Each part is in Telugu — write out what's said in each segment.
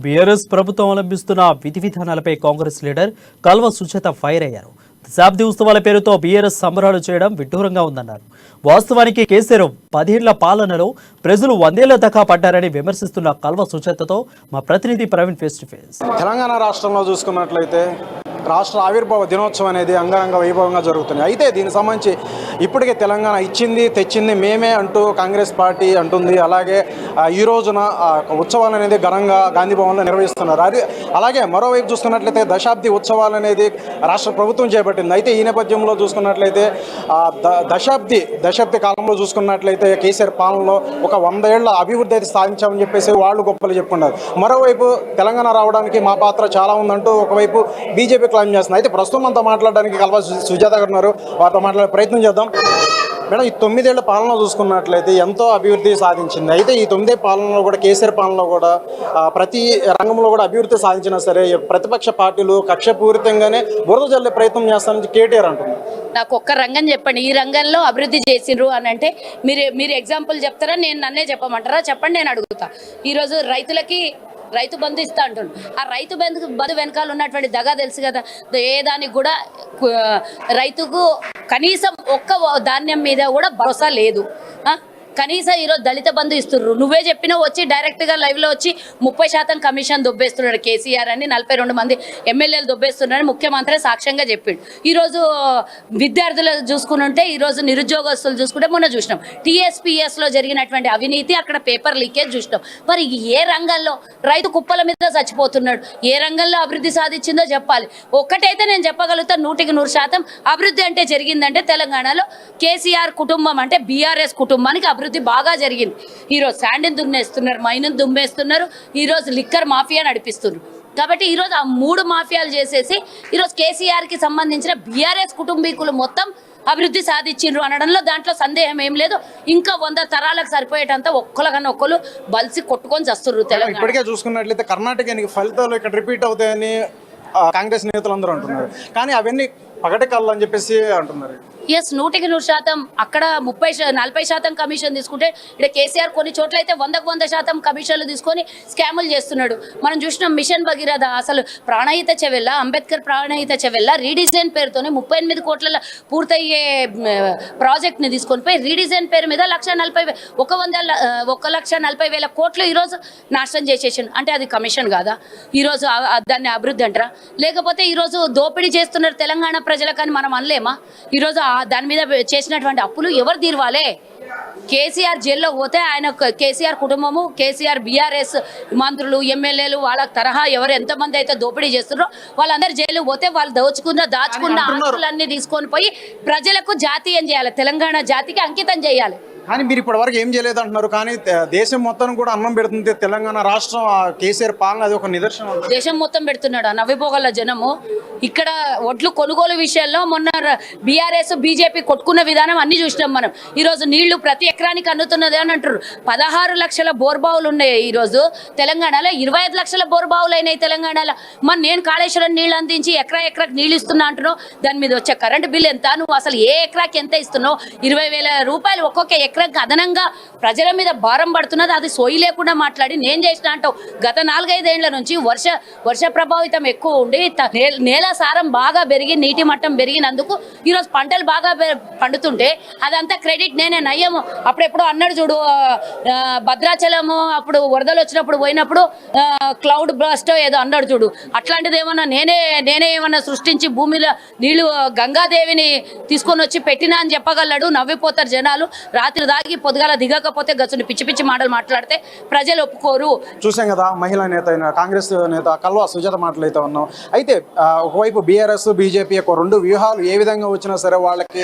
బీఆర్ఎస్ ప్రభుత్వం అవలంబిస్తున్న విధి విధానాలపై కాంగ్రెస్ లీడర్ కల్వ సుజాత ఫైర్ అయ్యారు. దశాబ్ది ఉత్సవాల పేరుతో బీఆర్ఎస్ సంబరాలు చేయడం విడ్డూరంగా ఉందన్నారు. వాస్తవానికి కేసీఆర్ 10 ఏళ్ల పాలనలో ప్రజలు 100 ఏళ్ల దాకా పడ్డారని విమర్శిస్తున్న కల్వ సుజాతతో మా ప్రతినిధి Praveen face to face. Telangana రాష్ట్రంలో చూసుకున్నట్లయితే రాష్ట్ర ఆవిర్భావ దినోత్సవం అనేది అంగరంగ వైభవంగా జరుగుతుంది. అయితే దీనికి సంబంధించి ఇప్పటికే తెలంగాణ ఇచ్చింది తెచ్చింది మేమే అంటూ కాంగ్రెస్ పార్టీ అంటుంది. అలాగే ఈ రోజున ఉత్సవాలు అనేది ఘనంగా గాంధీ భవన్లో నిర్వహిస్తున్నారు. అలాగే మరోవైపు చూసుకున్నట్లయితే దశాబ్ది ఉత్సవాలు అనేది రాష్ట్ర ప్రభుత్వం చేపట్టింది. అయితే ఈ నేపథ్యంలో చూసుకున్నట్లయితే దశాబ్ది కాలంలో చూసుకున్నట్లయితే కేసీఆర్ పాలనలో ఒక 100 ఏళ్ల అభివృద్ధి అయితే సాధించామని చెప్పేసి వాళ్ళు గొప్పలు చెప్పుకున్నారు. మరోవైపు తెలంగాణ రావడానికి మా పాత్ర చాలా ఉందంటూ ఒకవైపు బీజేపీ క్లైమ్ చేస్తుంది. అయితే ప్రస్తుతం మనతో మాట్లాడడానికి కల్వ సుజాత గారు ఉన్నారు. వారితో మాట్లాడే ప్రయత్నం చేద్దాం. మేడం, ఈ 9 ఏళ్ల పాలన చూసుకున్నట్లయితే ఎంతో అభివృద్ధి సాధించింది. అయితే ఈ 9 ఏళ్ల పాలనలో కూడా కేసీఆర్ పాలనలో కూడా ప్రతి రంగంలో కూడా అభివృద్ధి సాధించినా సరే ప్రతిపక్ష పార్టీలు కక్షపూరితంగానే బురద జల్లే ప్రయత్నం చేస్తానని కేటీఆర్ అంటున్నారు. నాకు ఒక్క రంగం చెప్పండి, ఈ రంగంలో అభివృద్ధి చేసిండ్రు అని అంటే మీరు ఎగ్జాంపుల్ చెప్తారా, నన్నే చెప్పమంటారా? చెప్పండి, నేను అడుగుతా. ఈరోజు రైతు బంధు ఇస్తా అంటుండు. ఆ రైతు బంధు వెనకాల ఉన్నటువంటి దగా తెలుసు కదా. ఏ దానికి కూడా రైతుకు కనీసం ఒక్క ధాన్యం మీద కూడా భరోసా లేదు. కనీసం ఈరోజు దళిత బంధు ఇస్తున్నారు. నువ్వే చెప్పినా వచ్చి డైరెక్ట్గా లైవ్లో వచ్చి 30% కమిషన్ దొబ్బేస్తున్నాడు కేసీఆర్ అని, 42 మంది ఎమ్మెల్యేలు దొబ్బేస్తున్నారని ముఖ్యమంత్రి సాక్ష్యంగా చెప్పిండు. ఈరోజు విద్యార్థులు చూసుకుంటే, ఈరోజు నిరుద్యోగస్తులు చూసుకుంటే మొన్న చూసినాం TSPSలో జరిగినటువంటి అవినీతి, అక్కడ పేపర్ లీకేజ్ చూసినాం. మరి ఏ రంగంలో రైతు కుప్పల మీద చచ్చిపోతున్నాడు? ఏ రంగంలో అభివృద్ధి సాధించిందో చెప్పాలి. ఒక్కటైతే నేను చెప్పగలుగుతా, 100% అభివృద్ధి అంటే జరిగిందంటే తెలంగాణలో కేసీఆర్ కుటుంబం అంటే బీఆర్ఎస్ కుటుంబానికి అభివృద్ధి బాగా జరిగింది. ఈరోజు శాండ్ని దున్నేస్తున్నారు, మైనుని దుమ్మేస్తున్నారు, ఈరోజు లిక్కర్ మాఫియా నడిపిస్తున్నారు. కాబట్టి ఈరోజు ఆ 3 మాఫియాలు చేసేసి ఈరోజు కేసీఆర్కి సంబంధించిన బీఆర్ఎస్ కుటుంబీకులు మొత్తం అభివృద్ధి సాధించిండ్రు అనడంలో దాంట్లో సందేహం ఏం లేదు. ఇంకా 100 తరాలకు సరిపోయేటంత ఒక్కరికన్నా ఒక్కరు బలిసి కొట్టుకొని చేస్తున్నారు తెలంగాణ. ఇప్పటికే చూసుకున్నట్లయితే కర్ణాటక ఎన్నిక ఫలితాలు ఇక్కడ రిపీట్ అవుతాయని కాంగ్రెస్ నేతలు అందరూ అంటున్నారు. కానీ అవన్నీ పగటి కళ్ళు అని చెప్పేసి అంటున్నారు. ఎస్, 100% అక్కడ 40% కమిషన్ తీసుకుంటే ఇక్కడ కేసీఆర్ కొన్ని చోట్ల అయితే 100% కమిషన్లు తీసుకొని స్కాములు చేస్తున్నాడు. మనం చూసినాం మిషన్ భగీరథ, అసలు ప్రాణహిత చెవెళ్ళ, అంబేద్కర్ ప్రాణహిత చెవెళ్ళ రీడిజైన్ పేరుతోనే 38 కోట్ల పూర్తయ్యే ప్రాజెక్ట్ని తీసుకొని పోయి రీడిజైన్ పేరు మీద 1,40,000 కోట్లు ఈరోజు నాశనం చేసేసాను. అంటే అది కమిషన్ కాదా? ఈరోజు దాన్ని అభివృద్ధి అంటారా? లేకపోతే ఈరోజు దోపిడీ చేస్తున్నారు తెలంగాణ ప్రజలకని మనం అనలేమా? ఈరోజు దాని మీద చేసినటువంటి అప్పులు ఎవరు తీర్వాలే? కేసీఆర్ జైల్లో పోతే ఆయన కేసీఆర్ కుటుంబము, కేసీఆర్ బీఆర్ఎస్ మంత్రులు, ఎమ్మెల్యేలు, వాళ్ళ తరహా ఎవరు ఎంతమంది అయితే దోపిడీ చేస్తున్నారో వాళ్ళందరూ జైలు పోతే వాళ్ళు దాచుకున్న ఆస్తులన్నీ తీసుకొని పోయి ప్రజలకు జాతీయం చేయాలి, తెలంగాణ జాతికి అంకితం చేయాలి. కానీ మీరు ఇప్పటి వరకు ఏం చేయలేదు అంటున్నారు. కానీ దేశం మొత్తం కూడా అన్నం పెడుతుంది తెలంగాణ రాష్ట్రం. కేసీఆర్ పాలన అది ఒక నిదర్శనం. దేశం మొత్తం పెడుతున్నాడు నవ్విపోగల జనము. ఇక్కడ ఒడ్లు కొనుగోలు విషయంలో మొన్న బీఆర్ఎస్ బీజేపీ కొట్టుకున్న విధానం అన్ని చూసినాం మనం. ఈరోజు నీళ్లు ప్రతి ఎకరానికి అందుతున్నది అని అంటారు. 16 లక్షల బోర్బావులు ఉన్నాయి ఈరోజు తెలంగాణలో. 25 లక్షల బోర్బావులు అయినాయి తెలంగాణలో. మరి నేను కాళేశ్వరం నీళ్ళు అందించి ఎకరాకి నీళ్ళు ఇస్తున్నా అంటున్నావు. దాని మీద వచ్చే కరెంటు బిల్ ఎంత? నువ్వు అసలు ఏ ఎకరాకి ఎంత ఇస్తున్నావు? 20,000 రూపాయలు ఒక్కొక్క ఎకరాకి అదనంగా ప్రజల మీద భారం పడుతున్నది. అది సోయి లేకుండా మాట్లాడి నేను చేసిన అంటావు. గత 4-5 ఏళ్ల నుంచి వర్ష ప్రభావితం ఎక్కువ ఉండి నేల సారం బాగా పెరిగి నీటి మట్టం పెరిగినందుకు ఈరోజు పంటలు బాగా పండుతుంటే అదంతా క్రెడిట్ నేనే. నయ్యము అప్పుడెప్పుడు అన్నాడు చూడు, భద్రాచలము అప్పుడు వరదలు వచ్చినప్పుడు పోయినప్పుడు క్లౌడ్ బ్లాస్ట్ ఏదో అన్నాడు చూడు. అట్లాంటిది ఏమన్నా నేనే ఏమన్నా సృష్టించి భూమిలో నీళ్లు గంగాదేవిని తీసుకొని వచ్చి పెట్టినా అని చెప్పగలడు. నవ్విపోతారు జనాలు. రాత్రి దాగి పొద్దుగాల దిగకపోతే గచ్చుని పిచ్చి మాటలు మాట్లాడితే ప్రజలు ఒప్పుకోరు. చూసాం కదా, మహిళా నేత అయిన కాంగ్రెస్ నేత కల్వ సుజాత మాటలు అయితే ఉన్నాం. అయితే ఒకవైపు బీఆర్ఎస్ బీజేపీ యొక్క 2 వ్యూహాలు ఏ విధంగా వచ్చినా సరే వాళ్ళకి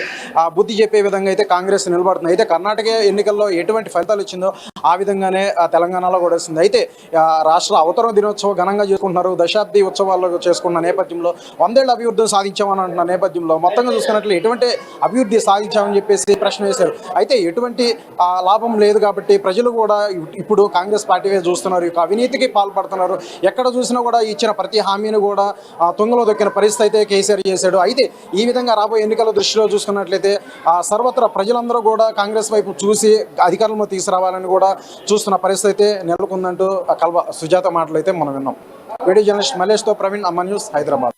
బుద్ధి చెప్పే విధంగా అయితే కాంగ్రెస్ నిలబడుతుంది. అయితే కర్ణాటక ఎన్నికల్లో ఎటువంటి ఫలితాలు ఇచ్చిందో ఆ విధంగానే తెలంగాణలో కూడా వస్తుంది. అయితే రాష్ట్ర అవతరణ దినోత్సవం ఘనంగా చేసుకుంటున్నారు. దశాబ్ది ఉత్సవాలు చేసుకున్న నేపథ్యంలో 100 ఏళ్ళ అభివృద్ధిని సాధించామని అంటున్న నేపథ్యంలో మొత్తంగా చూసుకున్నట్లు ఎటువంటి అభివృద్ధి సాధించామని చెప్పేసి ప్రశ్న వేశారు. అయితే ఎటువంటి లాభం లేదు కాబట్టి ప్రజలు కూడా ఇప్పుడు కాంగ్రెస్ పార్టీ చూస్తున్నారు. ఈ అవినీతికి పాల్పడుతున్నారు. ఎక్కడ చూసినా కూడా ఇచ్చిన ప్రతి హామీని కూడా తుంగలో దొక్కిన పరిస్థితి అయితే కేసీఆర్ చేశాడు. అయితే ఈ విధంగా రాబోయే ఎన్నికల దృష్టిలో చూసుకున్నట్లయితే సర్వత్రా ప్రజలందరూ కూడా కాంగ్రెస్ వైపు చూసి అధికారంలో తీసుకురావాలని కూడా చూస్తున్న పరిస్థితి అయితే నెలకొందంటూ కల్వ సుజాత మాటలు అయితే మనం విన్నాం. వీడియో జర్నలిస్ట్ మల్లేష్తో ప్రవీణ్, అమ్మ న్యూస్, హైదరాబాద్.